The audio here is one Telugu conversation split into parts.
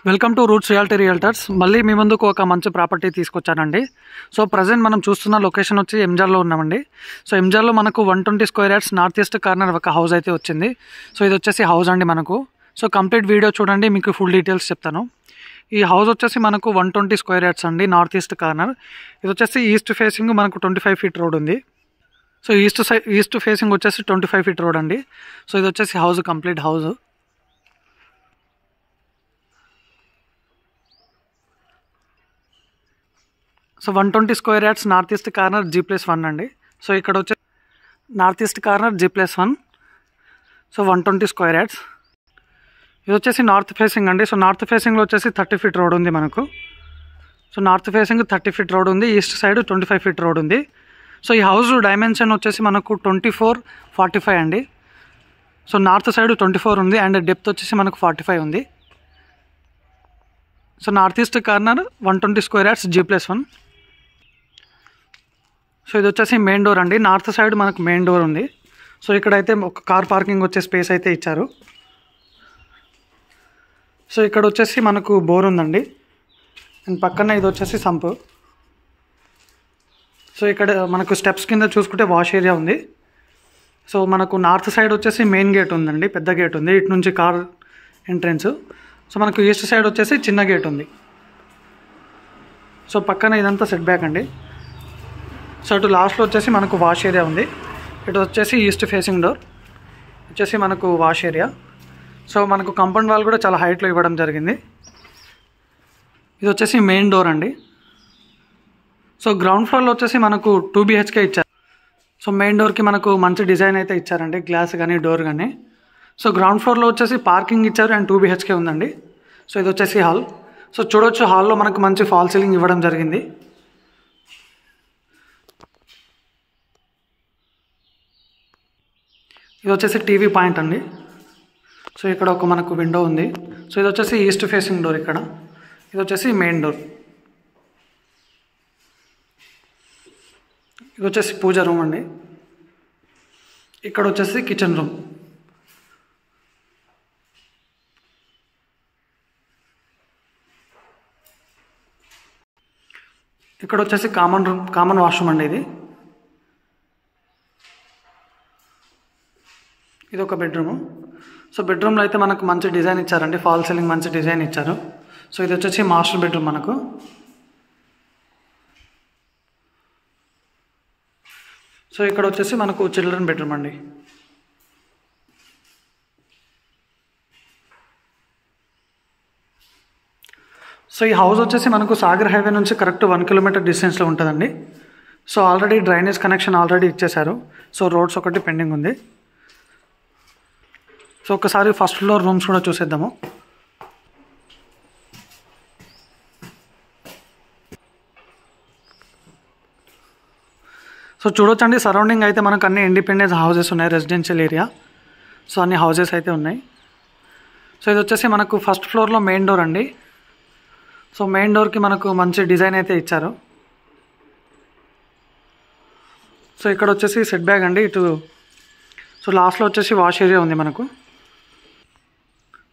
Welcome to roots reality realtors. మళ్ళీ మీ ముందుకు ఒక మంచి ప్రాపర్టీ తీసుకొచ్చానండి. సో ప్రజెంట్ మనం చూస్తున్న లొకేషన్ వచ్చి ఎంజార్లో ఉన్నామండి. సో ఎంజార్లో మనకు 120 square yards north east corner ఒక హౌస్ అయితే వచ్చింది. సో ఇది వచ్చేసి హౌస్ అండి మనకు. సో కంప్లీట్ వీడియో చూడండి, మీకు ఫుల్ డీటెయిల్స్ చెప్తాను. ఈ హౌస్ వచ్చేసి మనకు 120 స్క్వేర్ యార్డ్స్ అండి, నార్త్ ఈస్ట్ కార్నర్. ఇది వచ్చేసి ఈస్ట్ ఫేసింగ్ మనకు 25 ఫీట్ రోడ్ ఉంది. సో ఈస్ట్ ఫేసింగ్ వచ్చేసి 25 ఫీట్ రోడ్ అండి. సో ఇది వచ్చేసి house, complete house. So 120 square yards north east corner G+1 అండి. సో ఇక్కడ వచ్చే north east corner G+1. So 120 square yards. ఇది వచ్చేసి నార్త్ ఫేసింగ్ అండి. సో నార్త్ ఫేసింగ్లో వచ్చేసి 30 ఫీట్ రోడ్ ఉంది మనకు. So north facing 30 feet road ఉంది, ఈస్ట్ సైడ్ 25 ఫీట్ రోడ్ ఉంది. సో ఈ హౌస్ డైమెన్షన్ వచ్చేసి మనకు 24-45 అండి. సో నార్త్ సైడ్ 24 ఉంది అండ్ డెప్త్ వచ్చేసి మనకు 45 ఉంది. So north east corner 120 square yards G+1. So ఇది వచ్చేసి మెయిన్ డోర్ అండి. నార్త్ సైడ్ మనకు మెయిన్ డోర్ ఉంది. సో ఇక్కడైతే ఒక కార్ పార్కింగ్ వచ్చే స్పేస్ అయితే ఇచ్చారు. సో ఇక్కడ వచ్చేసి మనకు బోర్ ఉందండి అండ్ పక్కన ఇది వచ్చేసి సంపు. సో ఇక్కడ మనకు స్టెప్స్ కింద చూసుకుంటే వాష్ ఏరియా ఉంది. సో మనకు నార్త్ సైడ్ వచ్చేసి మెయిన్ గేట్ ఉందండి, పెద్ద గేట్ ఉంది, ఇటు నుంచి కార్ ఎంట్రెన్స్. సో మనకు ఈస్ట్ సైడ్ వచ్చేసి చిన్న గేట్ ఉంది. సో పక్కన ఇదంతా సెట్ బ్యాక్ అండి. సో అటు లాస్ట్లో వచ్చేసి మనకు వాష్ ఏరియా ఉంది. ఇటు వచ్చేసి ఈస్ట్ ఫేసింగ్ డోర్ వచ్చేసి మనకు వాష్ ఏరియా. సో మనకు కాంపౌండ్ వాల్ కూడా చాలా హైట్లో ఇవ్వడం జరిగింది. ఇది వచ్చేసి మెయిన్ డోర్ అండి. సో గ్రౌండ్ ఫ్లోర్లో వచ్చేసి మనకు 2 BHK ఇచ్చారు. సో మెయిన్ డోర్కి మనకు మంచి డిజైన్ అయితే ఇచ్చారండి, గ్లాస్ కానీ డోర్ కానీ. సో గ్రౌండ్ ఫ్లోర్లో వచ్చేసి పార్కింగ్ ఇచ్చారు అండ్ 2 BHK ఉందండి. సో ఇది వచ్చేసి హాల్. సో చూడొచ్చు, హాల్లో మనకు మంచి ఫాల్ సీలింగ్ ఇవ్వడం జరిగింది. ఇది వచ్చేసి టీవీ పాయింట్ అండి. సో ఇక్కడ ఒక మనకు విండో ఉంది. సో ఇది వచ్చేసి ఈస్ట్ ఫేసింగ్ డోర్. ఇక్కడ ఇది వచ్చేసి మెయిన్ డోర్. ఇది వచ్చేసి పూజ రూమ్ అండి. ఇక్కడ వచ్చేసి కిచెన్ రూమ్. ఇక్కడ వచ్చేసి కామన్ వాష్రూమ్ అండి. ఇది ఒక బెడ్రూము. సో బెడ్రూమ్లో అయితే మనకు మంచి డిజైన్ ఇచ్చారండి, ఫాల్ సీలింగ్ మంచి డిజైన్ ఇచ్చారు. సో ఇది వచ్చేసి మాస్టర్ బెడ్రూమ్ మనకు. సో ఇక్కడ వచ్చేసి మనకు చిల్డ్రన్ బెడ్రూమ్ అండి. సో ఈ హౌస్ వచ్చేసి మనకు సాగర్ హైవే నుంచి కరెక్ట్ 1 కిలోమీటర్ డిస్టెన్స్లో ఉంటుందండి. So already drainage connection already ఇచ్చేశారు. సో రోడ్స్ ఒకటి పెండింగ్ ఉంది. సో ఒకసారి ఫస్ట్ ఫ్లోర్ రూమ్స్ కూడా చూసేద్దాము. సో చూడొచ్చండి, సరౌండింగ్ అయితే మనకు అన్ని ఇండిపెండెన్స్ హౌసెస్ ఉన్నాయి, రెసిడెన్షియల్ ఏరియా. సో అన్ని హౌసెస్ అయితే ఉన్నాయి. సో ఇది వచ్చేసి మనకు ఫస్ట్ ఫ్లోర్లో మెయిన్ డోర్ అండి. సో మెయిన్ డోర్కి మనకు మంచి డిజైన్ అయితే ఇచ్చారు. సో ఇక్కడ వచ్చేసి సెట్ బ్యాక్ అండి ఇటు. సో లాస్ట్లో వచ్చేసి వాష్ ఏరియా ఉంది మనకు.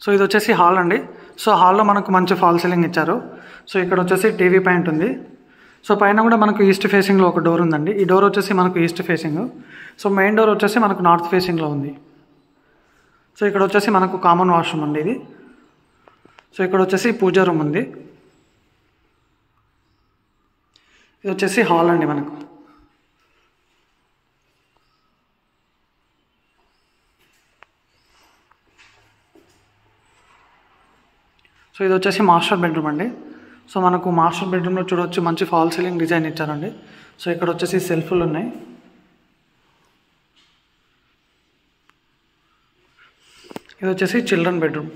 సో ఇది వచ్చేసి హాల్ అండి. సో హాల్లో మనకు మంచి ఫాల్ సీలింగ్ ఇచ్చారు. సో ఇక్కడ వచ్చేసి టీవీ పాయింట్ ఉంది. సో పైన కూడా మనకు ఈస్ట్ ఫేసింగ్లో ఒక డోర్ ఉందండి. ఈ డోర్ వచ్చేసి మనకు east facing. So main door వచ్చేసి మనకు నార్త్ ఫేసింగ్లో ఉంది. సో ఇక్కడ వచ్చేసి మనకు కామన్ వాష్రూమ్ అండి ఇది. సో ఇక్కడ వచ్చేసి పూజ రూమ్ ఉంది. ఇది వచ్చేసి హాల్ అండి మనకు. సో ఇది వచ్చేసి మాస్టర్ బెడ్రూమ్ అండి. సో మనకు మాస్టర్ బెడ్రూమ్లో చూడవచ్చు మంచి ఫాల్ సీలింగ్ డిజైన్ ఇచ్చారండి. సో ఇక్కడ వచ్చేసి సెల్ఫ్లు ఉన్నాయి. ఇది వచ్చేసి చిల్డ్రన్ బెడ్రూమ్.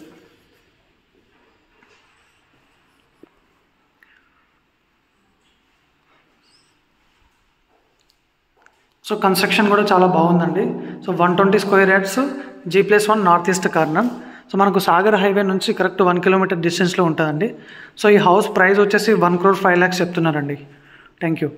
సో కన్స్ట్రక్షన్ కూడా చాలా బాగుందండి. So 120 square yards G+1 north east corner. So మనకు సాగర్ హైవే నుంచి కరెక్ట్ 1 కిలోమీటర్ డిస్టెన్స్లో ఉంటుందండి. సో ఈ హౌస్ ప్రైస్ వచ్చేసి 1,05,00,000 చెప్తున్నారండి. Thank you.